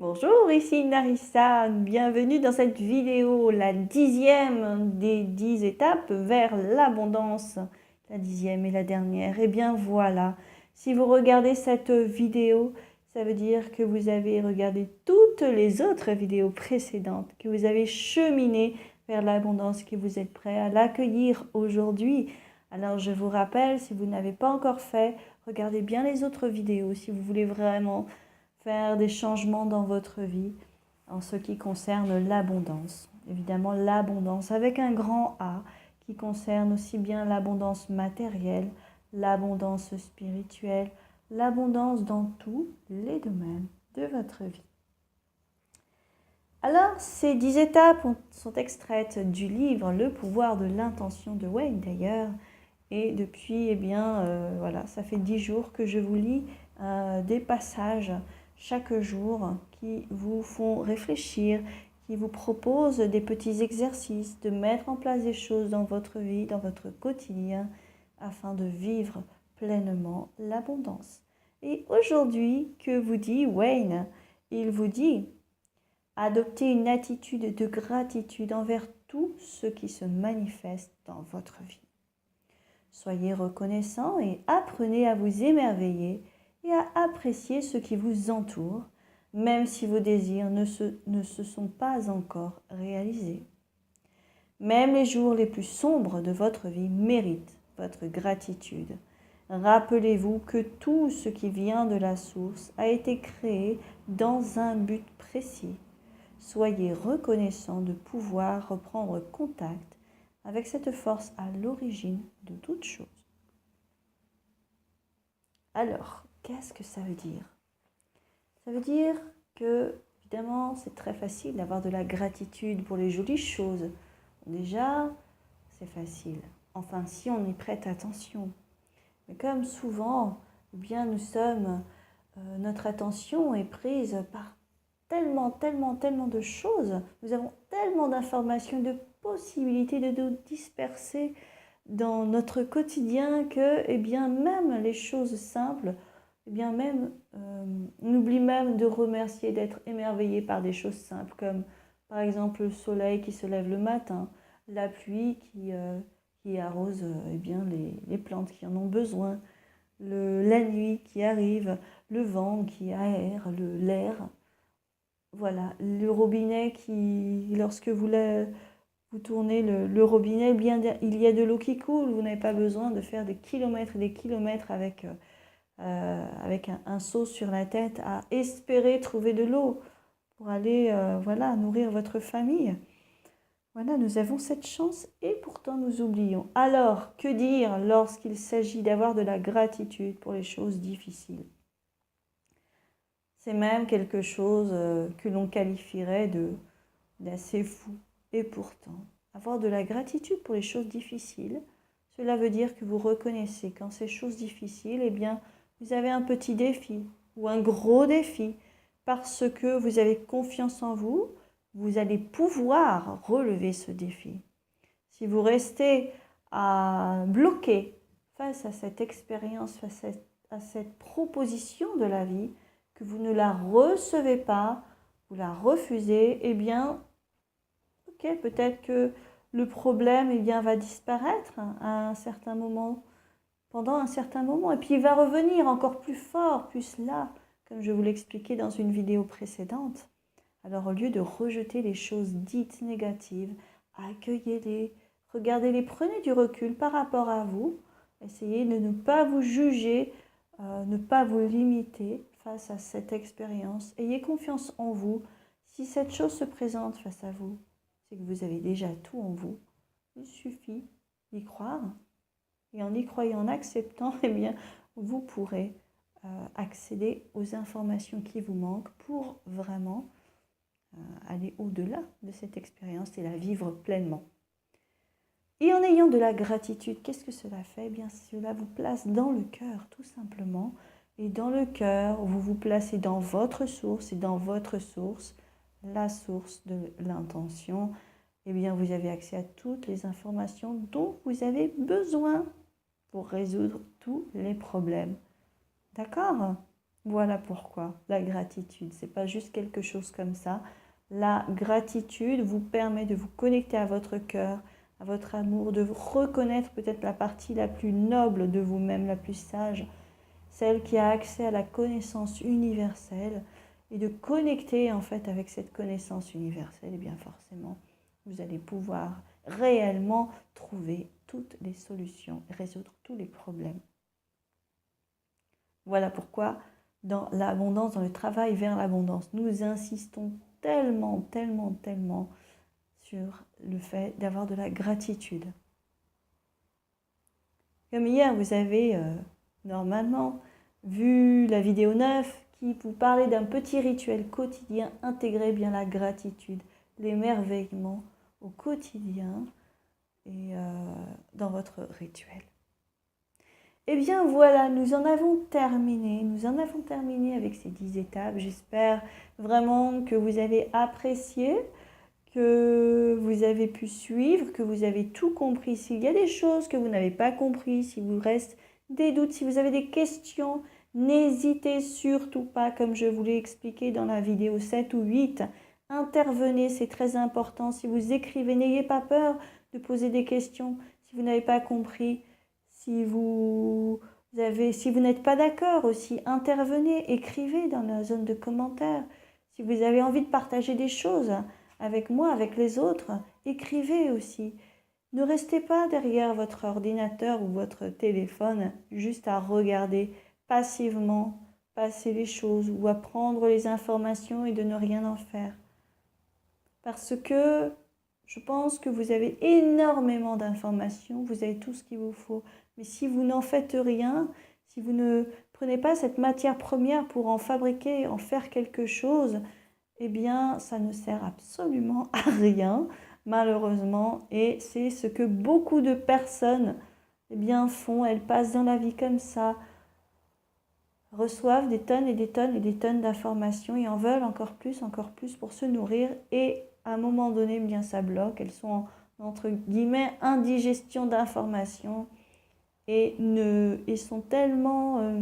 Bonjour, ici Narissa, bienvenue dans cette vidéo, la 10e des 10 étapes vers l'abondance. La 10e et la dernière. Et bien voilà, si vous regardez cette vidéo, ça veut dire que vous avez regardé toutes les autres vidéos précédentes, que vous avez cheminé vers l'abondance, que vous êtes prêt à l'accueillir aujourd'hui. Alors je vous rappelle, si vous n'avez pas encore fait, regardez bien les autres vidéos si vous voulez vraiment faire des changements dans votre vie en ce qui concerne l'abondance. Évidemment, l'abondance avec un grand A qui concerne aussi bien l'abondance matérielle, l'abondance spirituelle, l'abondance dans tous les domaines de votre vie. Alors, ces 10 étapes sont extraites du livre Le pouvoir de l'intention de Wayne d'ailleurs. Et depuis, voilà, ça fait 10 jours que je vous lis des passages chaque jour qui vous font réfléchir, qui vous proposent des petits exercices, de mettre en place des choses dans votre vie, dans votre quotidien, afin de vivre pleinement l'abondance. Et aujourd'hui, que vous dit Wayne? Il vous dit « Adoptez une attitude de gratitude envers tout ce qui se manifeste dans votre vie. Soyez reconnaissant et apprenez à vous émerveiller et à apprécier ce qui vous entoure, même si vos désirs ne se sont pas encore réalisés. Même les jours les plus sombres de votre vie méritent votre gratitude. Rappelez-vous que tout ce qui vient de la source a été créé dans un but précis. Soyez reconnaissant de pouvoir reprendre contact avec cette force à l'origine de toute chose. Alors, qu'est-ce que ça veut dire? Ça veut dire que, évidemment, c'est très facile d'avoir de la gratitude pour les jolies choses. Déjà, c'est facile. Enfin, si on y prête attention. Mais comme souvent, eh bien, notre attention est prise par tellement de choses. Nous avons tellement d'informations, de possibilités de nous disperser dans notre quotidien que, eh bien, même les choses simples, eh bien, même, on oublie même de remercier, d'être émerveillé par des choses simples, comme par exemple le soleil qui se lève le matin, la pluie qui arrose eh bien, les plantes qui en ont besoin, la nuit qui arrive, le vent qui aère, l'air. Voilà, le robinet qui, lorsque vous tournez le robinet, bien, il y a de l'eau qui coule. Vous n'avez pas besoin de faire des kilomètres et des kilomètres avec un seau sur la tête à espérer trouver de l'eau pour aller voilà, nourrir votre famille. Voilà, nous avons cette chance et pourtant nous oublions. Alors, que dire lorsqu'il s'agit d'avoir de la gratitude pour les choses difficiles? C'est même quelque chose que l'on qualifierait d'assez fou. Et pourtant, avoir de la gratitude pour les choses difficiles, cela veut dire que vous reconnaissez quand ces choses difficiles, eh bien, vous avez un petit défi ou un gros défi parce que vous avez confiance en vous, vous allez pouvoir relever ce défi. Si vous restez bloqué face à cette expérience, face à cette proposition de la vie, que vous ne la recevez pas, vous la refusez, eh bien, ok, peut-être que le problème va disparaître à un certain moment, pendant un certain moment, et puis il va revenir encore plus fort, plus là, comme je vous l'expliquais dans une vidéo précédente. Alors au lieu de rejeter les choses dites négatives, accueillez-les, regardez-les, prenez du recul par rapport à vous, essayez de ne pas vous juger, ne pas vous limiter face à cette expérience. Ayez confiance en vous. Si cette chose se présente face à vous, c'est que vous avez déjà tout en vous. Il suffit d'y croire. Et en y croyant, en acceptant, eh bien, vous pourrez accéder aux informations qui vous manquent pour vraiment aller au-delà de cette expérience et la vivre pleinement. Et en ayant de la gratitude, qu'est-ce que cela fait? Eh bien, cela vous place dans le cœur, tout simplement. Et dans le cœur, vous vous placez dans votre source. Et dans votre source, la source de l'intention, eh bien, vous avez accès à toutes les informations dont vous avez besoin pour résoudre tous les problèmes. D'accord? Voilà pourquoi la gratitude, c'est pas juste quelque chose comme ça. La gratitude vous permet de vous connecter à votre cœur, à votre amour, de reconnaître peut-être la partie la plus noble de vous-même, la plus sage, celle qui a accès à la connaissance universelle, et de connecter en fait avec cette connaissance universelle, et bien forcément, vous allez pouvoir réellement trouver toutes les solutions, résoudre tous les problèmes. Voilà pourquoi dans l'abondance, dans le travail vers l'abondance, nous insistons tellement, tellement, tellement sur le fait d'avoir de la gratitude. Comme hier, vous avez normalement vu la vidéo 9 qui vous parlait d'un petit rituel quotidien. Intégrez bien la gratitude, l'émerveillement au quotidien et dans votre rituel. Eh bien voilà, nous en avons terminé. Nous en avons terminé avec ces 10 étapes. J'espère vraiment que vous avez apprécié, que vous avez pu suivre, que vous avez tout compris. S'il y a des choses que vous n'avez pas compris, s'il vous reste des doutes, si vous avez des questions, n'hésitez surtout pas, comme je vous l'ai expliqué dans la vidéo 7 ou 8. Intervenez, c'est très important. Si vous écrivez, n'ayez pas peur de poser des questions. Si vous n'avez pas compris, si vous n'êtes pas d'accord aussi, intervenez, écrivez dans la zone de commentaires. Si vous avez envie de partager des choses avec moi, avec les autres, écrivez aussi. Ne restez pas derrière votre ordinateur ou votre téléphone juste à regarder passivement passer les choses ou à prendre les informations et de ne rien en faire. Parce que je pense que vous avez énormément d'informations, vous avez tout ce qu'il vous faut. Mais si vous n'en faites rien, si vous ne prenez pas cette matière première pour en fabriquer, en faire quelque chose, eh bien, ça ne sert absolument à rien, malheureusement. Et c'est ce que beaucoup de personnes font. Elles passent dans la vie comme ça, reçoivent des tonnes et des tonnes et des tonnes d'informations et en veulent encore plus pour se nourrir. Et à un moment donné, bien ça bloque. Elles sont entre guillemets indigestion d'informations et sont tellement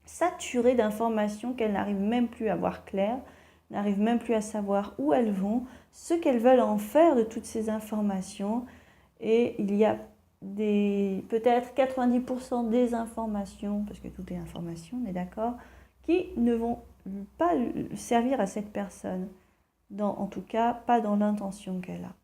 saturées d'informations qu'elles n'arrivent même plus à voir clair, n'arrivent même plus à savoir où elles vont, ce qu'elles veulent en faire de toutes ces informations. Et il y a peut-être 90% des informations, parce que tout est information, on est d'accord, qui ne vont pas servir à cette personne. En tout cas, pas dans l'intention qu'elle a.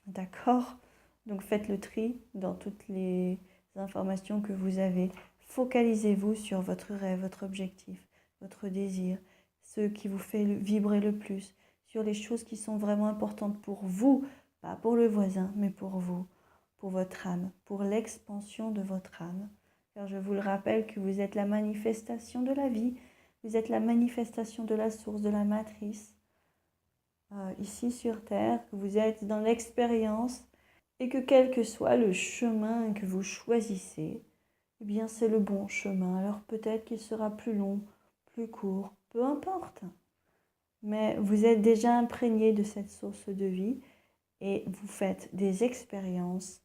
D'accord? Donc faites le tri dans toutes les informations que vous avez. Focalisez-vous sur votre rêve, votre objectif, votre désir, ce qui vous fait vibrer le plus, sur les choses qui sont vraiment importantes pour vous, pas pour le voisin, mais pour vous, pour votre âme, pour l'expansion de votre âme. Car je vous le rappelle que vous êtes la manifestation de la vie, vous êtes la manifestation de la source, de la matrice, ici sur Terre, que vous êtes dans l'expérience et que quel que soit le chemin que vous choisissez, eh bien c'est le bon chemin. Alors peut-être qu'il sera plus long, plus court, peu importe. Mais vous êtes déjà imprégné de cette source de vie et vous faites des expériences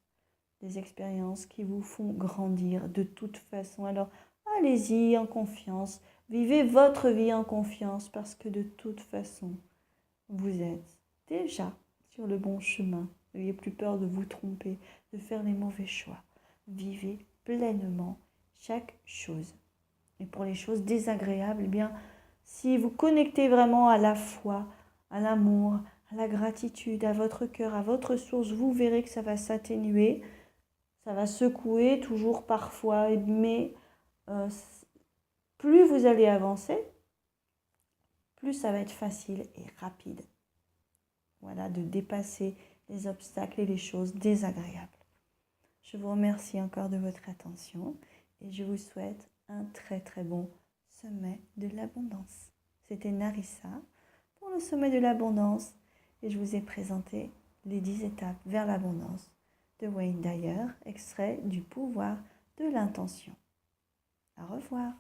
qui vous font grandir de toute façon. Alors allez-y en confiance, vivez votre vie en confiance parce que de toute façon, vous êtes déjà sur le bon chemin. N'ayez plus peur de vous tromper, de faire les mauvais choix. Vivez pleinement chaque chose. Et pour les choses désagréables, eh bien, si vous connectez vraiment à la foi, à l'amour, à la gratitude, à votre cœur, à votre source, vous verrez que ça va s'atténuer, ça va secouer toujours parfois, mais plus vous allez avancer, plus ça va être facile et rapide. Voilà, de dépasser les obstacles et les choses désagréables. Je vous remercie encore de votre attention et je vous souhaite un très très bon sommet de l'abondance. C'était Narissa pour le sommet de l'abondance et je vous ai présenté les 10 étapes vers l'abondance de Wayne Dyer, extrait du pouvoir de l'intention. Au revoir.